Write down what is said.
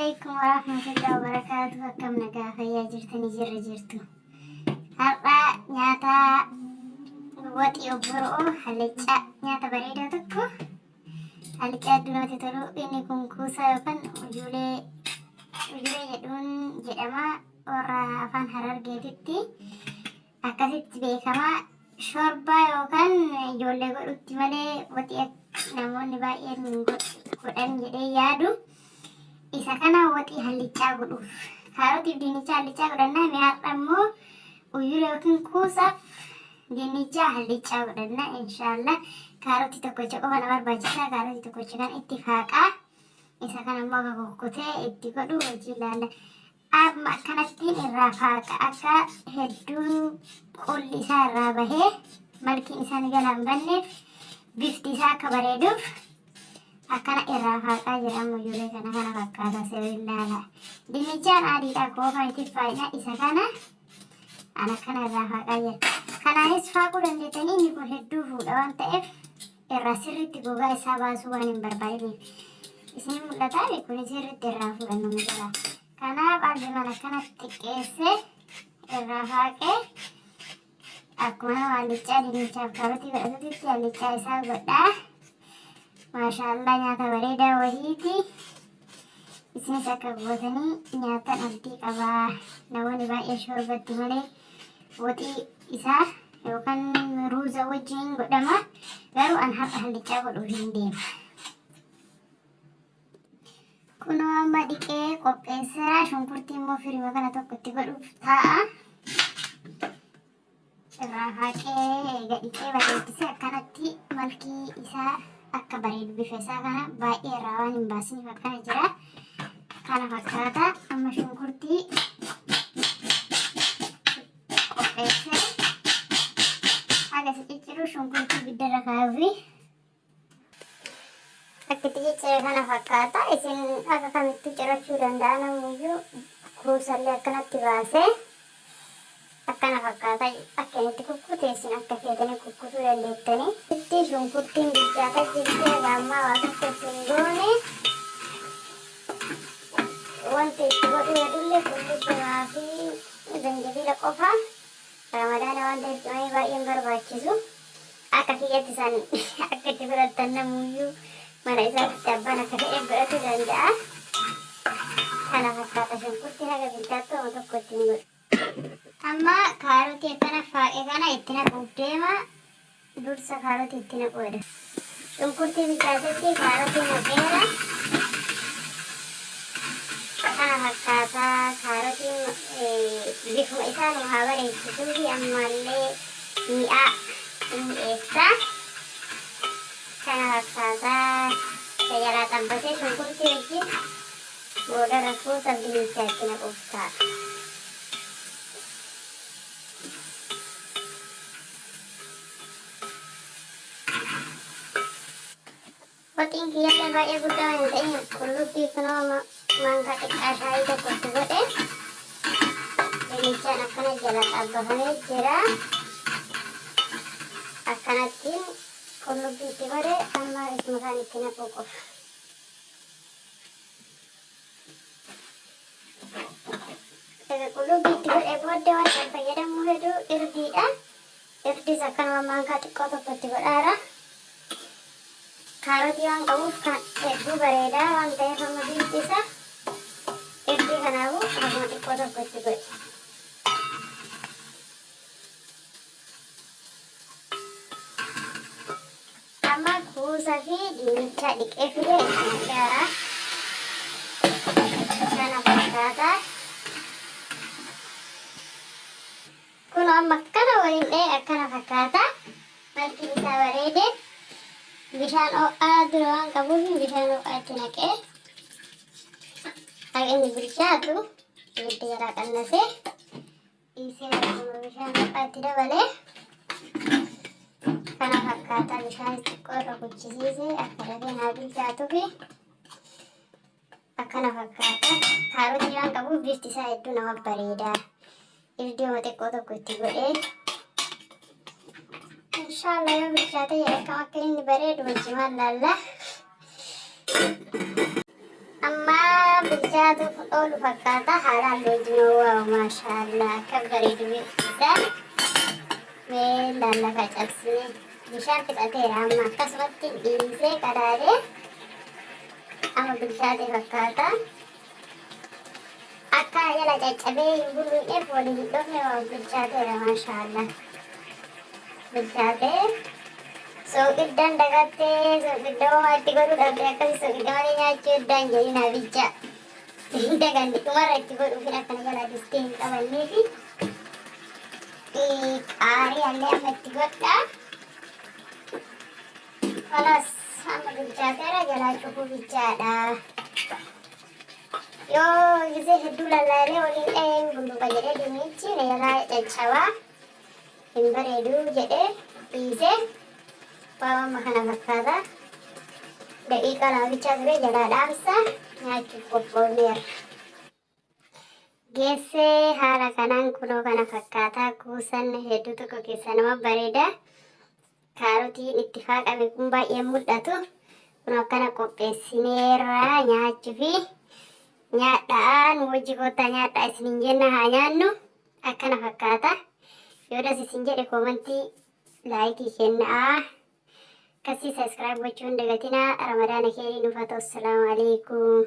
عليكم ورحمة الله وبركاته. كم نجاح يا جرتني جرتو هرا نياتا واتي أبرو هلتشا نياتا بريدة تكو هلتشا دلوقتي تلو إني كوسا يكن وجولي يدون جدما ورا فان هرر جدتي أكاسيت بيكما شوربا يوكن جولي قلت مالي واتي نمون نباير من قدن جدي يادو isa kana wati halichaa godhuuf kaarootiif dinnicha halichaa godhannaa mi'aadha immoo uyyuu yookiin kuusaaf dinnicha halichaa godhannaa inshaallah. Kaarootii tokkocha qofa na barbaachisaa. Kaarootii tokkocha kan itti faaqaa isa kana immoo akka kukkutee itti godhu hojii ilaalla. Amma akkanattiin irraa faaqa akka hedduu qolli isaa irraa bahee malkiin isaa ni galaan banneef bifti isaa akka bareeduuf akkana irraa faaqaa jedhamu ijoollee kana fakkaata seebillaala. Dinnichaan adiidha koofa itti faayina isa kana ana kana irraa faaqaa jira. Kanaanis faaquu dandeettanii inni kun hedduu fuudha waan ta'eef irraa sirriitti gogaa isaa baasuu waan hin barbaadneef isin mul'ataa kun sirriitti irraa fuudhannu jira. Kanaaf albiman akkanatti xiqqeessee irraa faaqee akkuma hallichaa dinnichaaf kaarootii godhatutti hallichaa isaa godhaa. Maashaallah nyaata bareedaa wahiiti. Isinis akka gootanii nyaata dhabdii qabaa. Namoonni baay'ee shorbatti malee waxii isaa yookaan ruuza wajjin godhama. Garuu an har'a hallichaa godhuuf hin deema. Kunoo amma dhiqee qopheesseera. Shunkurtii immoo firima kana tokko itti godhuuf taa'a. Irraa faaqee gadhiqee bareechisee akkanatti malkii isaa akka bareedu bifa isaa kana baay'ee irraa waan hin baasiniif akkana jira. Kana fakkaata. Amma shunkurtii qopheessee haga cicciru shunkurtii biddarra kaa'uufi akka itti ciccire kana fakkaata. Isin akka kamitti cirachuu danda'a namuyyuu kuusallee akkanatti baasee akkana fakkaata. Akka inni kukkuteessin akka feetanii kukkutuu dandeettanii. Itti shunkurtiin bilchaata jirtee gaammaa waa tokko hin goone wanti itti godhu jedhullee qullubbii fi zanjabiila qofa. Ramadaana waan ta'eef cimee baay'een barbaachisu. Akka kiyyatti san akka itti godhattan namuyyuu mana isaatti abbaan akka ta'e godhatu danda'a. Kana fakkaata shunkurtiin haga bilchaattu waan tokko ittiin godhu. Amma kaarootii akkana faaqee kana itti naquuf deema. Dursa kaarootii itti naquudha. Shunkurtii bilchaatetti kaarootii naqeera. Kana fakkaata. Kaarootiin bifuma isaa nu haa bareechisuu fi ammallee mi'eessa. Kana fakkaata. Jalaa xabbatee shunkurtii wajjin booda rafuusa dinnichaa itti naquuf ta'a. Watiin kiyyaallee baay'ee guddaa hin ta'in qullubbii kunoo maankaa xiqqaa shaayii tokkotti godhe dinnichaan akkana jala xabbafamee jira. Akkanattiin qullubbii itti godhe amma isuma isaan itti naquu qofa. Qullubbii itti godhe booddee waan kan fayyadamu hedduu irdiidha. Irdiis akkanuma maankaa xiqqoo tokkotti godhaara. Kaarootii waan qabuuf kan hedduu bareedaa waan ta'eef amma bifti isaa irdii kanaafuu akkuma xiqqoo tokko itti godhe. Amma kuusaa fi dinnicha dhiqee fidee itti naqeera. Kana fakkaata. Kun amma akkana waliin dha'ee akkana fakkaata. Malkiin isaa bareede. Bishaan ho'aa dura waan qabuuf bishaan ho'aa itti naqee akka inni bilchaatu ibidda jalaa qannasee dhiisee bishaan ho'aa itti dabalee kana fakkaata. Bishaan xiqqoo irra guchisiisee akka dafee naa bilchaatuu fi akkana fakkaata. Kaarootii waan qabuuf bifti isaa hedduu nama bareeda. Irdii xiqqoo tokko itti godhee inshaallah yoo bilchaate jedhe akka inni bareedu wajjimaan laalla. Amma bilchaate nyaatuuf oolu fakkaata. Haalaan wajjin waaw maashaallah akka bareedu beeksisa. Mee lallaafaa cabsine bishaan fixateera amma akkasumatti dhiisee qadaadee amma bilchaatee fakkaata. Akka jala caccabee hin bulluudheef waliin hin dhofne waan bilchaateera maashaallah. Bilchaatee soogiddan dagattee soogidda homaa itti godhuu dhabdee akkasii soogidda malee nyaachuu heddaan jedhin abijja. Daganni dhumarra itti godhuufin akkana jala dustee hin qabannee fi qaariyaallee amma itti godhaa. Kanas amma bilchaateera jalaa cufuu bichaadha. Yoo gisee hedduu lallaalee waliin dhaheen bulluqa jedhee dinnichi na jalaa caccabaa hin bareeduu jedhee dhiisee waan amma kana fakkaata. Daqiiqaa lama bichaa ture jalaa dhaamsa nyaachuuf qophoofneera. Geessee haala kanaan kunoo kana fakkaataa kuusan hedduu tokko keessa nama bareeda. Kaarotiin itti faaqame kun baay'ee mul'atu. Kun akkana qopheessineerra nyaachuufi nyaadhaan wajji kottaa nyaadhaa isiniin jenna haa nyaannu akkana fakkaata. Yoo das isin jedhe koomantii laayikii kennaa. Akkasii sabiskiraayib gochuun dagatinaa. Ramadaana keeriin ufata. Assalaamu alaikum.